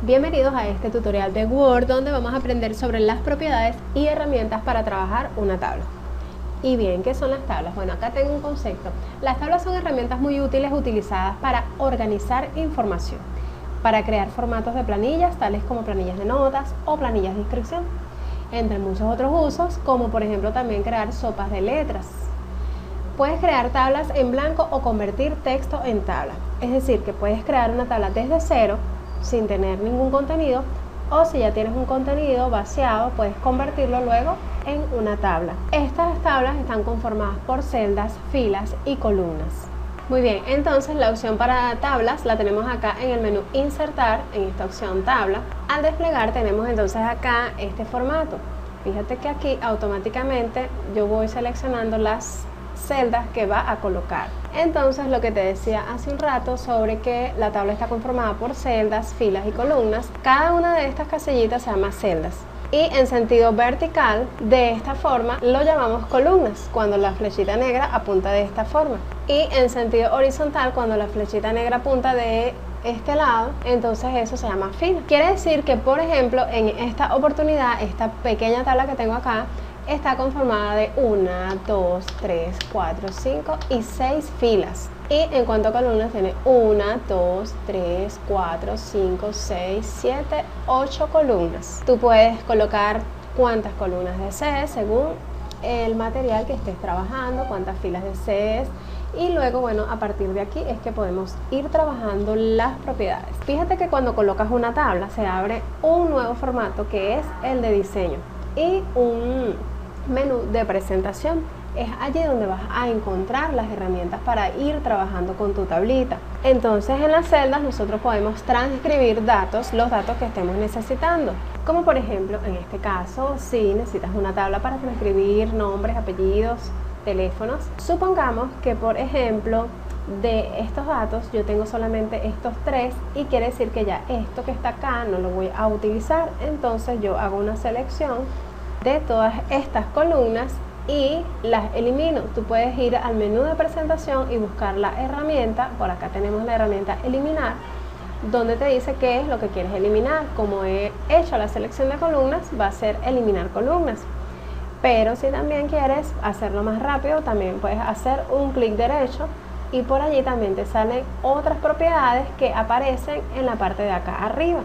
Bienvenidos a este tutorial de Word donde vamos a aprender sobre las propiedades y herramientas para trabajar una tabla. Y bien, ¿qué son las tablas? Bueno, acá tengo un concepto. Las tablas son herramientas muy útiles utilizadas para organizar información, para crear formatos de planillas, tales como planillas de notas o planillas de inscripción, entre muchos otros usos, como por ejemplo también crear sopas de letras. Puedes crear tablas en blanco o convertir texto en tabla, es decir, que puedes crear una tabla desde cero, sin tener ningún contenido, o si ya tienes un contenido vaciado, puedes convertirlo luego en una tabla. Estas tablas están conformadas por celdas, filas y columnas. Muy bien, entonces la opción para tablas la tenemos acá en el menú Insertar, en esta opción Tabla. Al desplegar tenemos entonces acá este formato. Fíjate que aquí automáticamente yo voy seleccionando las celdas que va a colocar. Entonces, lo que te decía hace un rato sobre que la tabla está conformada por celdas, filas y columnas, cada una de estas casillitas se llama celdas. Y en sentido vertical, de esta forma, lo llamamos columnas, cuando la flechita negra apunta de esta forma. Y en sentido horizontal, cuando la flechita negra apunta de este lado, entonces eso se llama fila. Quiere decir que, por ejemplo, en esta oportunidad, esta pequeña tabla que tengo acá, está conformada de 1, 2, 3, 4, 5 y 6 filas. Y en cuanto a columnas tiene 1, 2, 3, 4, 5, 6, 7, 8 columnas. Tú puedes colocar cuántas columnas desees según el material que estés trabajando, cuántas filas desees. Y luego, bueno, a partir de aquí es que podemos ir trabajando las propiedades. Fíjate que cuando colocas una tabla se abre un nuevo formato que es el de diseño y un menú de presentación. Es allí donde vas a encontrar las herramientas para ir trabajando con tu tablita. Entonces en las celdas nosotros podemos transcribir datos, los datos que estemos necesitando. Como por ejemplo en este caso, si necesitas una tabla para transcribir nombres, apellidos, teléfonos. Supongamos que por ejemplo de estos datos yo tengo solamente estos 3 y quiere decir que ya esto que está acá no lo voy a utilizar. Entonces yo hago una selección de todas estas columnas y las elimino. Tú puedes ir al menú de presentación y buscar la herramienta. Por acá tenemos la herramienta eliminar, donde te dice qué es lo que quieres eliminar. Como he hecho la selección de columnas, va a ser eliminar columnas. Pero si también quieres hacerlo más rápido, también puedes hacer un clic derecho y por allí también te salen otras propiedades que aparecen en la parte de acá arriba,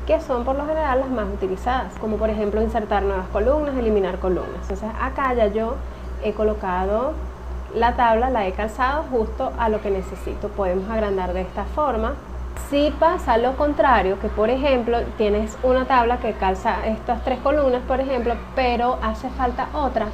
que son por lo general las más utilizadas, como por ejemplo insertar nuevas columnas, eliminar columnas. Entonces acá ya yo he colocado la tabla, la he calzado justo a lo que necesito. Podemos agrandar de esta forma. Si pasa lo contrario, que por ejemplo tienes una tabla que calza estas 3 columnas, por ejemplo, pero hace falta otra,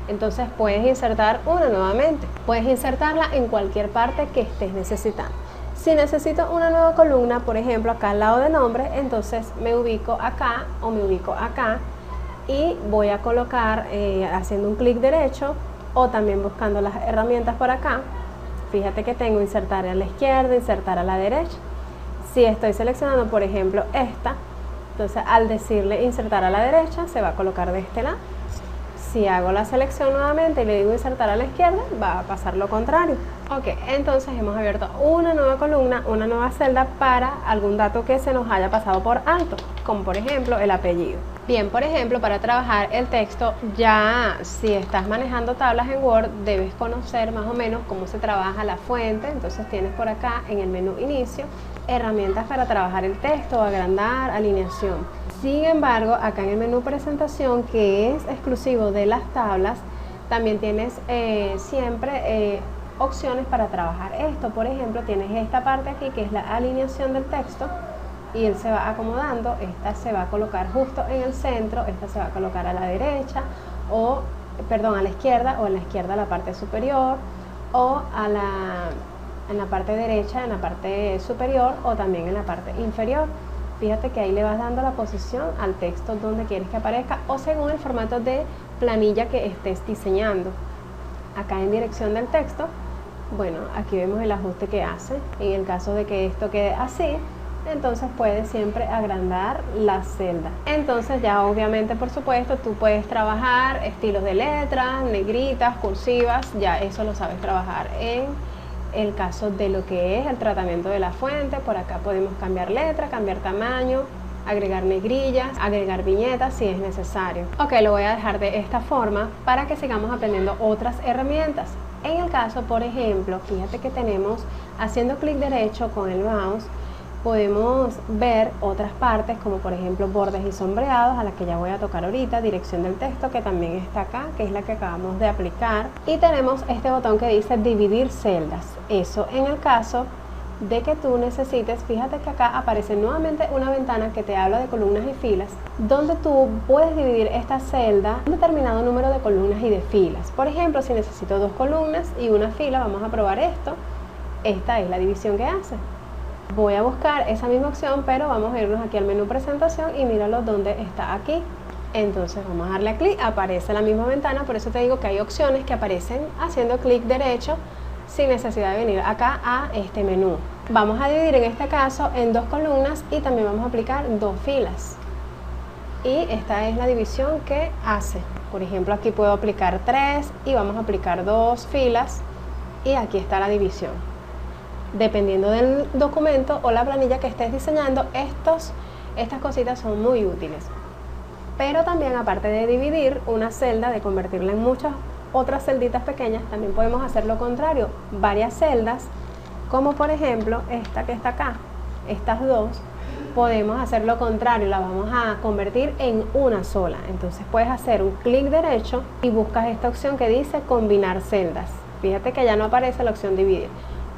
entonces puedes insertar una nuevamente. Puedes insertarla en cualquier parte que estés necesitando. Si necesito una nueva columna, por ejemplo, acá al lado de nombre, entonces me ubico acá o me ubico acá y voy a colocar haciendo un clic derecho o también buscando las herramientas por acá. Fíjate que tengo insertar a la izquierda, insertar a la derecha. Si estoy seleccionando, por ejemplo, esta, entonces al decirle insertar a la derecha, se va a colocar de este lado. Si hago la selección nuevamente y le digo insertar a la izquierda, va a pasar lo contrario. Ok, entonces hemos abierto una nueva columna, una nueva celda para algún dato que se nos haya pasado por alto, como por ejemplo el apellido. Bien, por ejemplo, para trabajar el texto, ya si estás manejando tablas en Word, debes conocer más o menos cómo se trabaja la fuente. Entonces tienes por acá en el menú Inicio, herramientas para trabajar el texto, agrandar, alineación. Sin embargo, acá en el menú Presentación, que es exclusivo de las tablas, también tienes siempre opciones para trabajar esto. Por ejemplo, tienes esta parte aquí que es la alineación del texto y él se va acomodando. Esta se va a colocar justo en el centro, esta se va a colocar a la derecha o, perdón, a la izquierda, o en la izquierda a la parte superior, o en la parte derecha, en la parte superior, o también en la parte inferior. Fíjate que ahí le vas dando la posición al texto donde quieres que aparezca o según el formato de planilla que estés diseñando. Acá en dirección del texto, bueno, aquí vemos el ajuste que hace. En el caso de que esto quede así, entonces puedes siempre agrandar la celda. Entonces ya obviamente, por supuesto, tú puedes trabajar estilos de letras, negritas, cursivas, ya eso lo sabes trabajar en el caso de lo que es el tratamiento de la fuente. Por acá podemos cambiar letra, cambiar tamaño, agregar negrillas, agregar viñetas si es necesario. Ok, lo voy a dejar de esta forma para que sigamos aprendiendo otras herramientas. En el caso, por ejemplo, fíjate que tenemos, haciendo clic derecho con el mouse, podemos ver otras partes como por ejemplo bordes y sombreados, a las que ya voy a tocar ahorita, dirección del texto que también está acá, que es la que acabamos de aplicar, y tenemos este botón que dice dividir celdas. Eso en el caso de que tú necesites, fíjate que acá aparece nuevamente una ventana que te habla de columnas y filas, donde tú puedes dividir esta celda en un determinado número de columnas y de filas. Por ejemplo, si necesito 2 columnas y una fila, vamos a probar esto. Esta es la división que hace. Voy a buscar esa misma opción, pero vamos a irnos aquí al menú presentación y míralo donde está aquí. Entonces vamos a darle clic, aparece la misma ventana, por eso te digo que hay opciones que aparecen haciendo clic derecho sin necesidad de venir acá a este menú. Vamos a dividir en este caso en 2 columnas y también vamos a aplicar 2 filas. Y esta es la división que hace. Por ejemplo, aquí puedo aplicar 3 y vamos a aplicar 2 filas y aquí está la división. Dependiendo del documento o la planilla que estés diseñando, estas cositas son muy útiles. Pero también, aparte de dividir una celda, de convertirla en muchas otras celditas pequeñas, también podemos hacer lo contrario, varias celdas, como por ejemplo esta que está acá, estas dos, podemos hacer lo contrario, la vamos a convertir en una sola. Entonces puedes hacer un clic derecho y buscas esta opción que dice combinar celdas. Fíjate que ya no aparece la opción dividir.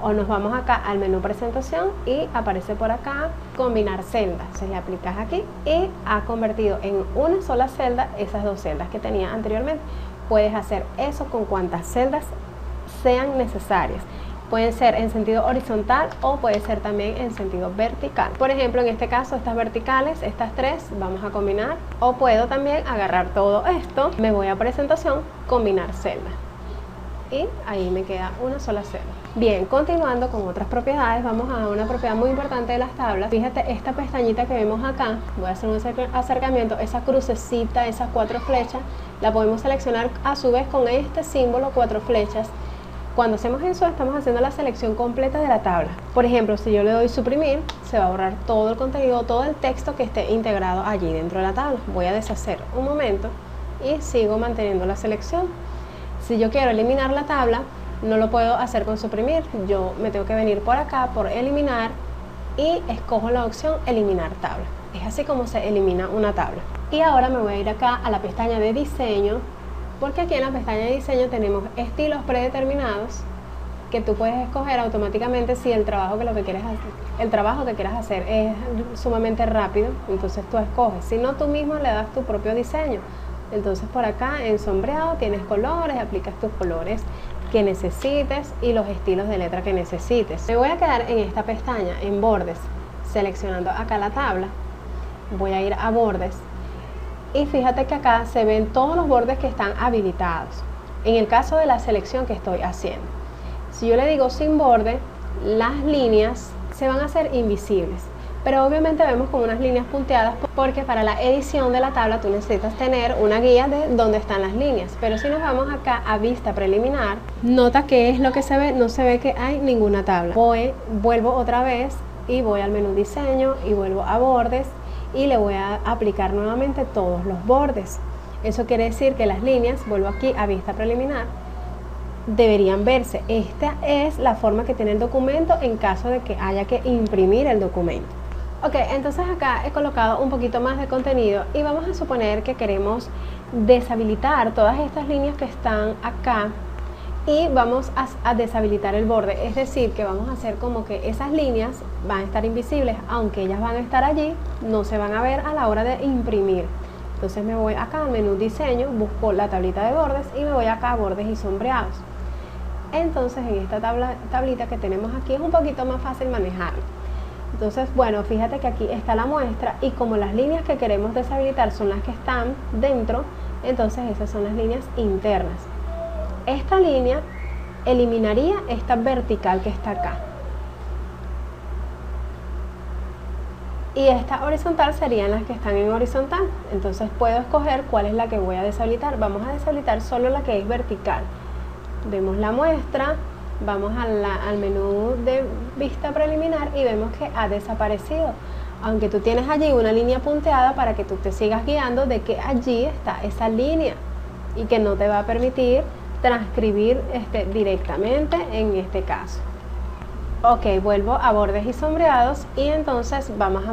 O nos vamos acá al menú presentación y aparece por acá combinar celdas. Se le aplicas aquí y ha convertido en una sola celda esas 2 celdas que tenía anteriormente. Puedes hacer eso con cuantas celdas sean necesarias. Pueden ser en sentido horizontal o puede ser también en sentido vertical. Por ejemplo, en este caso, estas verticales, estas 3, vamos a combinar. O puedo también agarrar todo esto, me voy a presentación, combinar celdas. Y ahí me queda una sola celda. Bien, continuando con otras propiedades, vamos a una propiedad muy importante de las tablas. Fíjate esta pestañita que vemos acá, voy a hacer un acercamiento, esa crucecita, esas 4 flechas, la podemos seleccionar a su vez con este símbolo 4 flechas. Cuando hacemos eso, estamos haciendo la selección completa de la tabla. Por ejemplo, si yo le doy suprimir, se va a borrar todo el contenido, todo el texto que esté integrado allí dentro de la tabla. Voy a deshacer un momento y sigo manteniendo la selección. Si yo quiero eliminar la tabla, no lo puedo hacer con suprimir. Yo me tengo que venir por acá, por eliminar, y escojo la opción eliminar tabla. Es así como se elimina una tabla. Y ahora me voy a ir acá a la pestaña de diseño, porque aquí en la pestaña de diseño tenemos estilos predeterminados que tú puedes escoger automáticamente si el trabajo que quieras hacer es sumamente rápido. Entonces tú escoges. Si no, tú mismo le das tu propio diseño. Entonces por acá en sombreado tienes colores, aplicas tus colores que necesites y los estilos de letra que necesites. Me voy a quedar en esta pestaña, en bordes, seleccionando acá la tabla. Voy a ir a bordes y fíjate que acá se ven todos los bordes que están habilitados. En el caso de la selección que estoy haciendo, si yo le digo sin borde, las líneas se van a hacer invisibles. Pero obviamente vemos como unas líneas punteadas porque para la edición de la tabla tú necesitas tener una guía de dónde están las líneas. Pero si nos vamos acá a vista preliminar, nota que es lo que se ve, no se ve que hay ninguna tabla. Vuelvo otra vez y voy al menú diseño y vuelvo a bordes y le voy a aplicar nuevamente todos los bordes. Eso quiere decir que las líneas, vuelvo aquí a vista preliminar, deberían verse. Esta es la forma que tiene el documento en caso de que haya que imprimir el documento. Ok, entonces acá he colocado un poquito más de contenido y vamos a suponer que queremos deshabilitar todas estas líneas que están acá y vamos a deshabilitar el borde, es decir, que vamos a hacer como que esas líneas van a estar invisibles, aunque ellas van a estar allí, no se van a ver a la hora de imprimir. Entonces me voy acá al menú diseño, busco la tablita de bordes y me voy acá a bordes y sombreados. Entonces en esta tablita que tenemos aquí es un poquito más fácil manejarlo. Entonces, bueno, fíjate que aquí está la muestra y como las líneas que queremos deshabilitar son las que están dentro, entonces esas son las líneas internas. Esta línea eliminaría esta vertical que está acá. Y esta horizontal serían las que están en horizontal. Entonces puedo escoger cuál es la que voy a deshabilitar. Vamos a deshabilitar solo la que es vertical. Vemos la muestra. Vamos al menú de vista preliminar y vemos que ha desaparecido. aunque tú tienes allí una línea punteada para que tú te sigas guiando de que allí está esa línea y que no te va a permitir transcribir directamente en este caso. Ok, vuelvo a bordes y sombreados y entonces vamos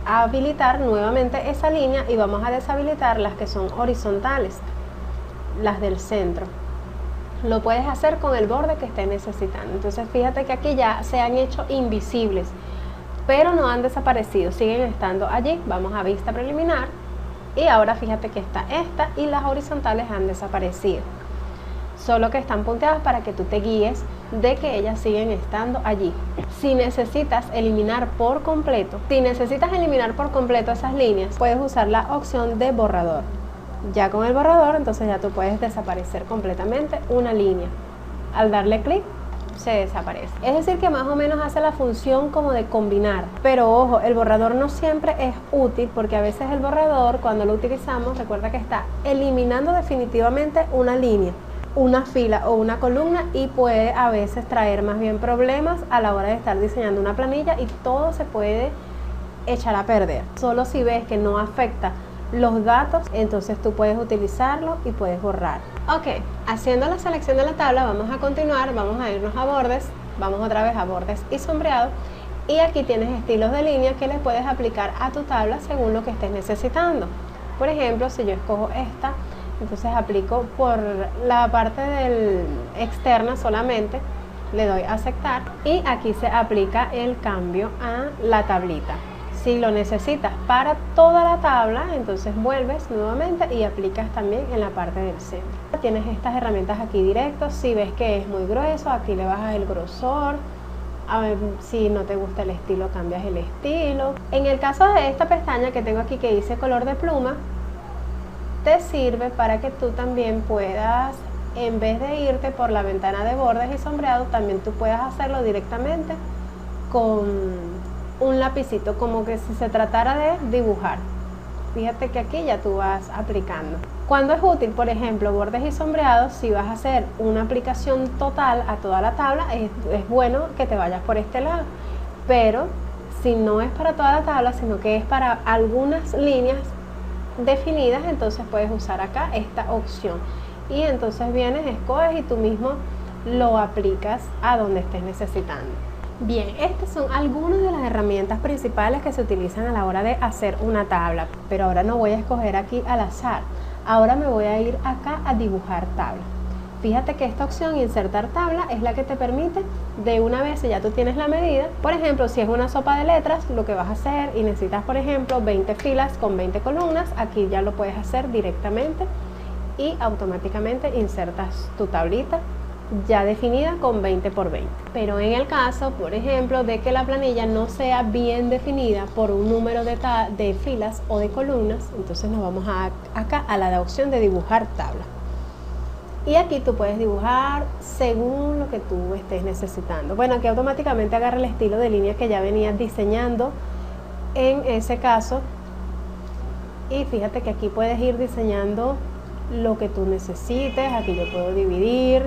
a habilitar nuevamente esa línea y vamos a deshabilitar las que son horizontales, las del centro. Lo puedes hacer con el borde que estés necesitando. Entonces fíjate que aquí ya se han hecho invisibles, pero no han desaparecido, siguen estando allí. Vamos a vista preliminar y ahora fíjate que está esta y las horizontales han desaparecido, solo que están punteadas para que tú te guíes de que ellas siguen estando allí. Si necesitas eliminar por completo esas líneas, puedes usar la opción de borrador. Ya con el borrador, entonces ya tú puedes desaparecer completamente una línea. Al darle clic, se desaparece. Es decir, que más o menos hace la función como de combinar. Pero ojo, el borrador no siempre es útil, porque a veces el borrador, cuando lo utilizamos, recuerda que está eliminando definitivamente una línea, una fila o una columna, y puede a veces traer más bien problemas a la hora de estar diseñando una planilla y todo se puede echar a perder. Solo si ves que no afecta los datos, entonces tú puedes utilizarlo y puedes borrar. Ok, haciendo la selección de la tabla vamos a continuar, vamos a irnos a bordes, vamos otra vez a bordes y sombreado, y aquí tienes estilos de línea que les puedes aplicar a tu tabla según lo que estés necesitando. Por ejemplo, si yo escojo esta, entonces aplico por la parte externa solamente, le doy a aceptar y aquí se aplica el cambio a la tablita. Si lo necesitas para toda la tabla, entonces vuelves nuevamente y aplicas también en la parte del centro. Tienes estas herramientas aquí directos. Si ves que es muy grueso, aquí le bajas el grosor. A ver, si no te gusta el estilo, cambias el estilo. En el caso de esta pestaña que tengo aquí que dice color de pluma, te sirve para que tú también puedas, en vez de irte por la ventana de bordes y sombreados, también tú puedas hacerlo directamente con un lapicito, como que si se tratara de dibujar. Fíjate que aquí ya tú vas aplicando. Cuando es útil, por ejemplo, bordes y sombreados, si vas a hacer una aplicación total a toda la tabla, es bueno que te vayas por este lado. Pero si no es para toda la tabla, sino que es para algunas líneas definidas, entonces puedes usar acá esta opción. Y entonces vienes, escoges y tú mismo lo aplicas a donde estés necesitando. Bien, estas son algunas de las herramientas principales que se utilizan a la hora de hacer una tabla, pero ahora no voy a escoger aquí al azar, ahora me voy a ir acá a dibujar tabla. Fíjate que esta opción, insertar tabla, es la que te permite de una vez, si ya tú tienes la medida, por ejemplo, si es una sopa de letras, lo que vas a hacer y necesitas, por ejemplo, 20 filas con 20 columnas, aquí ya lo puedes hacer directamente y automáticamente insertas tu tablita ya definida con 20 por 20. Pero en el caso, por ejemplo, de que la planilla no sea bien definida por un número de filas o de columnas, entonces nos vamos acá a la opción de dibujar tabla. Y aquí tú puedes dibujar según lo que tú estés necesitando. Bueno, aquí automáticamente agarra el estilo de línea que ya venías diseñando en ese caso. Y fíjate que aquí puedes ir diseñando lo que tú necesites. Aquí yo puedo dividir.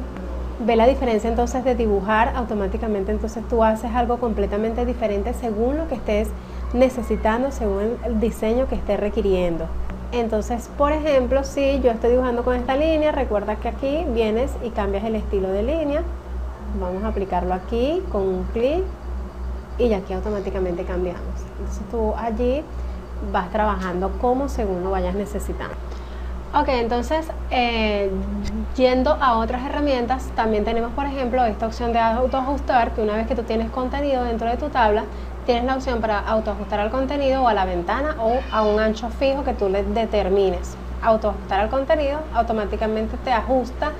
Ve la diferencia entonces de dibujar automáticamente, entonces tú haces algo completamente diferente según lo que estés necesitando, según el diseño que estés requiriendo. Entonces, por ejemplo, si yo estoy dibujando con esta línea, recuerda que aquí vienes y cambias el estilo de línea. Vamos a aplicarlo aquí con un clic y ya aquí automáticamente cambiamos. Entonces tú allí vas trabajando como según lo vayas necesitando. Ok, entonces yendo a otras herramientas, también tenemos, por ejemplo, esta opción de autoajustar, que una vez que tú tienes contenido dentro de tu tabla, tienes la opción para autoajustar al contenido o a la ventana o a un ancho fijo que tú le determines. Autoajustar al contenido automáticamente te ajusta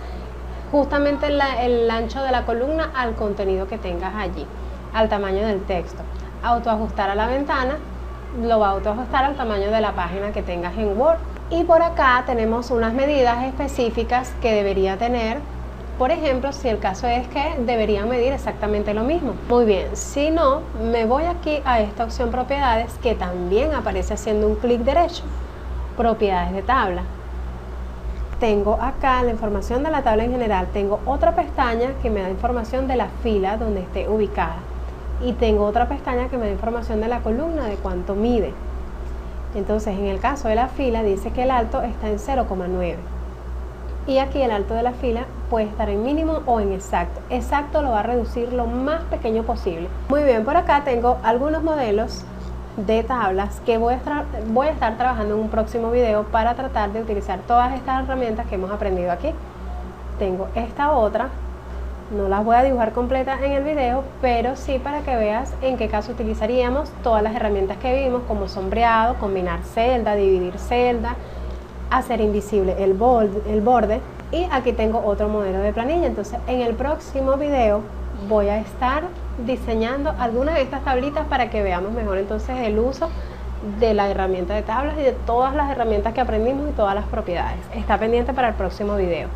justamente el ancho de la columna al contenido que tengas allí, al tamaño del texto. Autoajustar a la ventana lo va a autoajustar al tamaño de la página que tengas en Word. Y por acá tenemos unas medidas específicas que debería tener. Por ejemplo, si el caso es que deberían medir exactamente lo mismo. Muy bien, si no, me voy aquí a esta opción propiedades, que también aparece haciendo un clic derecho, propiedades de tabla. Tengo acá la información de la tabla en general. Tengo otra pestaña que me da información de la fila donde esté ubicada. y tengo otra pestaña que me da información de la columna de cuánto mide. Entonces en el caso de la fila dice que el alto está en 0,9 y aquí el alto de la fila puede estar en mínimo o en exacto. Exacto lo va a reducir lo más pequeño posible. Muy bien, por acá tengo algunos modelos de tablas que voy a estar trabajando en un próximo video para tratar de utilizar todas estas herramientas que hemos aprendido aquí. Tengo esta otra, no las voy a dibujar completas en el video, pero sí para que veas en qué caso utilizaríamos todas las herramientas que vimos, como sombreado, combinar celda, dividir celda, hacer invisible el borde. Y aquí tengo otro modelo de planilla. Entonces en el próximo video voy a estar diseñando algunas de estas tablitas para que veamos mejor entonces el uso de la herramienta de tablas y de todas las herramientas que aprendimos y todas las propiedades. Está pendiente para el próximo video.